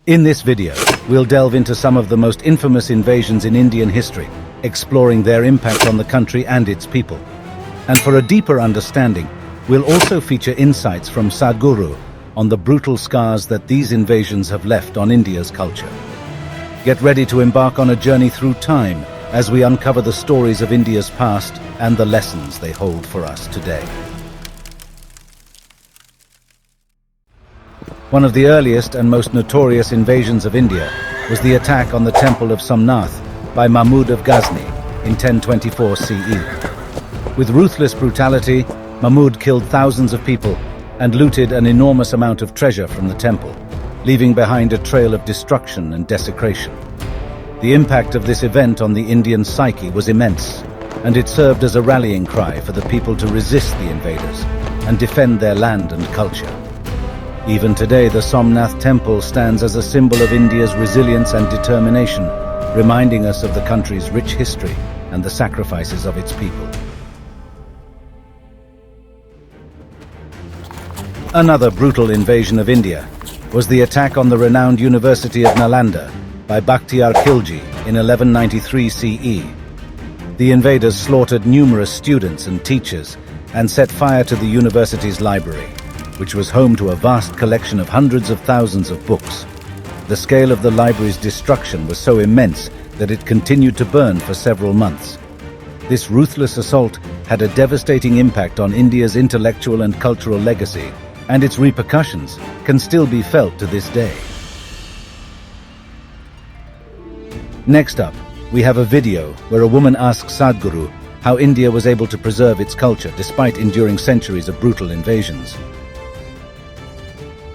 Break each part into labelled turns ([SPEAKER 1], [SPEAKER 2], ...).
[SPEAKER 1] In this video, we'll delve into some of the most infamous invasions in Indian history, exploring their impact on the country and its people. And for a deeper understanding, we'll also feature insights from Sadhguru on the brutal scars that these invasions have left on India's culture. Get ready to embark on a journey through time as we uncover the stories of India's past and the lessons they hold for us today. One of the earliest and most notorious invasions of India was the attack on the temple of Somnath by Mahmud of Ghazni in 1024 CE. With ruthless brutality, Mahmud killed thousands of people and looted an enormous amount of treasure from the temple, leaving behind a trail of destruction and desecration. The impact of this event on the Indian psyche was immense, and it served as a rallying cry for the people to resist the invaders and defend their land and culture. Even today, the Somnath temple stands as a symbol of India's resilience and determination, reminding us of the country's rich history and the sacrifices of its people. Another brutal invasion of India was the attack on the renowned University of Nalanda by Bakhtiyaar Khilji in 1193 CE. The invaders slaughtered numerous students and teachers and set fire to the university's library, which was home to a vast collection of hundreds of thousands of books. The scale of the library's destruction was so immense that it continued to burn for several months. This ruthless assault had a devastating impact on India's intellectual and cultural legacy, and its repercussions can still be felt to this day. Next up, we have a video where a woman asks Sadhguru how India was able to preserve its culture despite enduring centuries of brutal invasions.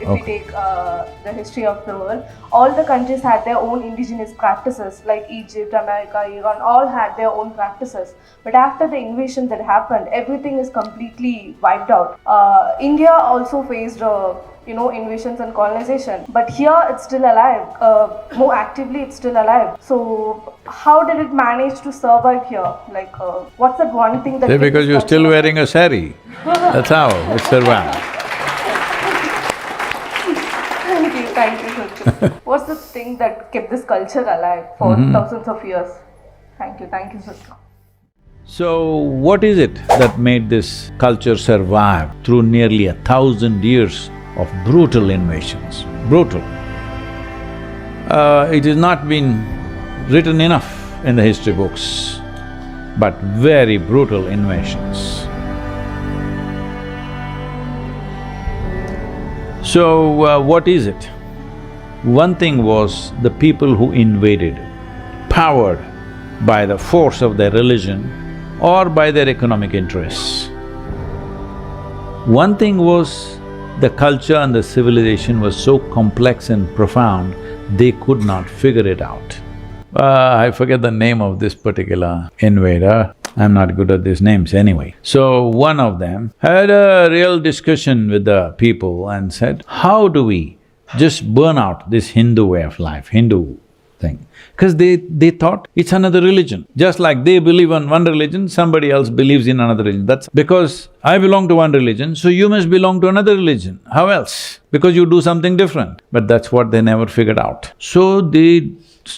[SPEAKER 2] If we take the history of the world, all the countries had their own indigenous practices, like Egypt, America, Iran, all had their own practices. But after the invasion that happened, everything is completely wiped out. India also faced invasions and colonization, but here it's still alive. More actively, it's still alive. So how did it manage to survive here? Like, what's that one thing that…
[SPEAKER 3] Because you're still wearing a sari, that's how it survived.
[SPEAKER 2] Thank you, sir. What's the thing that kept this culture alive for thousands of years? Thank you, sir.
[SPEAKER 3] So, what is it that made this culture survive through nearly 1,000 years of brutal invasions? Brutal. It has not been written enough in the history books, but very brutal invasions. So, what is it? One thing was the people who invaded, powered by the force of their religion or by their economic interests. One thing was the culture and the civilization was so complex and profound, they could not figure it out. I forget the name of this particular invader. I'm not good at these names anyway. So one of them had a real discussion with the people and said, how do we just burn out this Hindu way of life, Hindu thing? Because they thought it's another religion. Just like they believe in one religion, somebody else believes in another religion. That's because I belong to one religion, so you must belong to another religion. How else? Because you do something different. But that's what they never figured out. So they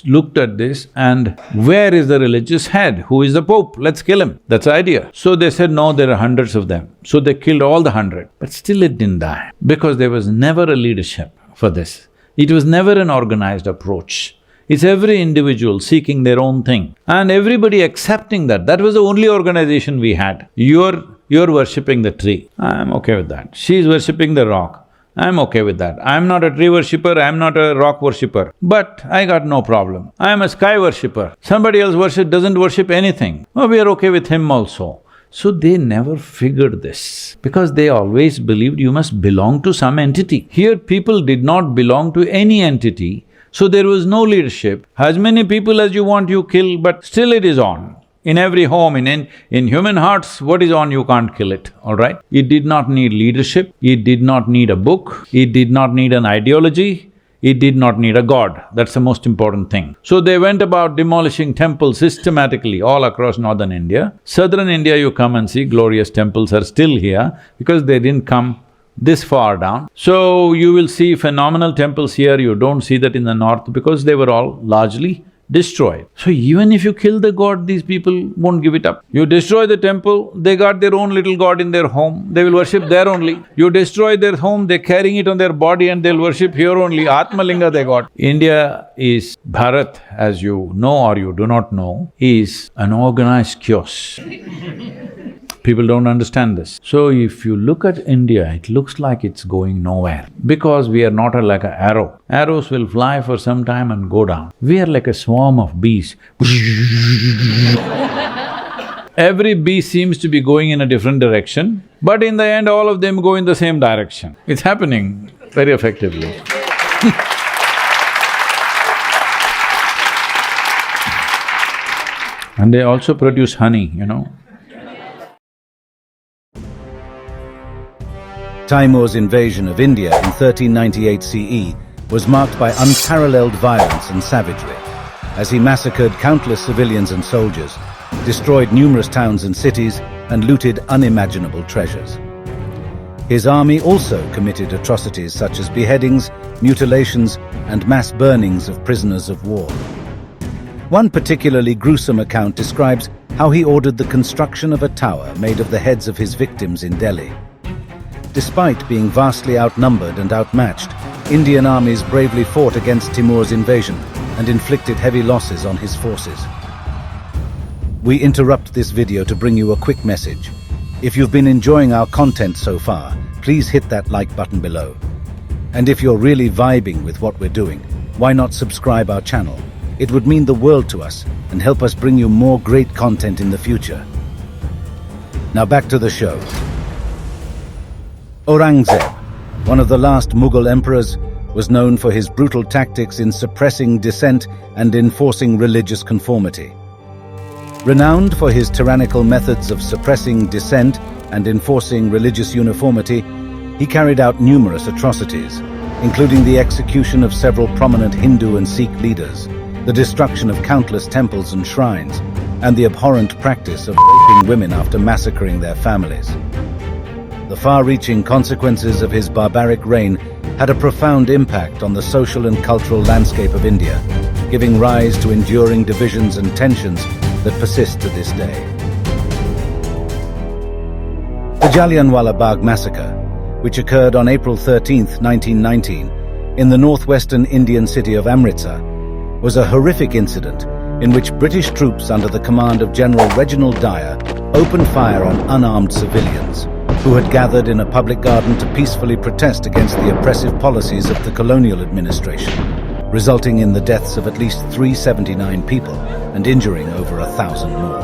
[SPEAKER 3] looked at this and where is the religious head? Who is the Pope? Let's kill him. That's the idea. So they said, no, there are hundreds of them. So they killed all the 100. But still it didn't die, because there was never a leadership for this. It was never an organized approach. It's every individual seeking their own thing and everybody accepting that. That was the only organization we had. You're worshipping the tree, I'm okay with that. She's worshipping the rock, I'm okay with that. I'm not a tree worshipper, I'm not a rock worshipper, but I got no problem. I'm a sky worshipper. Somebody else doesn't worship anything. Oh, we are okay with him also. So they never figured this, because they always believed you must belong to some entity. Here people did not belong to any entity, so there was no leadership. As many people as you want you kill, but still it is on. In every home, in human hearts, what is on you can't kill it, all right? It did not need leadership, it did not need a book, it did not need an ideology, it did not need a god. That's the most important thing. So they went about demolishing temples systematically all across northern India. Southern India, you come and see glorious temples are still here because they didn't come this far down. So you will see phenomenal temples here, you don't see that in the north because they were all largely destroyed. So even if you kill the god, these people won't give it up. You destroy the temple, they got their own little god in their home, they will worship there only. You destroy their home, they're carrying it on their body and they'll worship here only, Atmalinga they got. India is… Bharat, as you know or you do not know, is an organized chaos. People don't understand this. So if you look at India, it looks like it's going nowhere because we are not like an arrow. Arrows will fly for some time and go down. We are like a swarm of bees. Every bee seems to be going in a different direction, but in the end all of them go in the same direction. It's happening very effectively. And they also produce honey, you know.
[SPEAKER 1] Taimur's invasion of India in 1398 CE was marked by unparalleled violence and savagery, as he massacred countless civilians and soldiers, destroyed numerous towns and cities, and looted unimaginable treasures. His army also committed atrocities such as beheadings, mutilations, and mass burnings of prisoners of war. One particularly gruesome account describes how he ordered the construction of a tower made of the heads of his victims in Delhi. Despite being vastly outnumbered and outmatched, Indian armies bravely fought against Timur's invasion and inflicted heavy losses on his forces. We interrupt this video to bring you a quick message. If you've been enjoying our content so far, please hit that like button below. And if you're really vibing with what we're doing, why not subscribe our channel? It would mean the world to us and help us bring you more great content in the future. Now back to the show. Aurangzeb, one of the last Mughal emperors, was known for his brutal tactics in suppressing dissent and enforcing religious conformity. Renowned for his tyrannical methods of suppressing dissent and enforcing religious uniformity, he carried out numerous atrocities, including the execution of several prominent Hindu and Sikh leaders, the destruction of countless temples and shrines, and the abhorrent practice of raping women after massacring their families. The far-reaching consequences of his barbaric reign had a profound impact on the social and cultural landscape of India, giving rise to enduring divisions and tensions that persist to this day. The Jallianwala Bagh massacre, which occurred on April 13, 1919, in the northwestern Indian city of Amritsar, was a horrific incident in which British troops under the command of General Reginald Dyer opened fire on unarmed civilians who had gathered in a public garden to peacefully protest against the oppressive policies of the colonial administration, resulting in the deaths of at least 379 people and injuring over 1,000 more.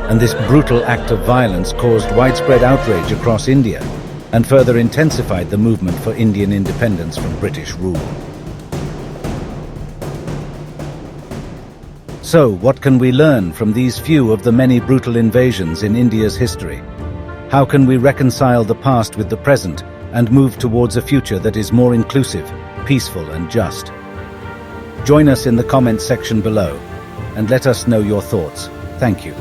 [SPEAKER 1] And this brutal act of violence caused widespread outrage across India and further intensified the movement for Indian independence from British rule. So, what can we learn from these few of the many brutal invasions in India's history? How can we reconcile the past with the present and move towards a future that is more inclusive, peaceful, and just? Join us in the comments section below and let us know your thoughts. Thank you.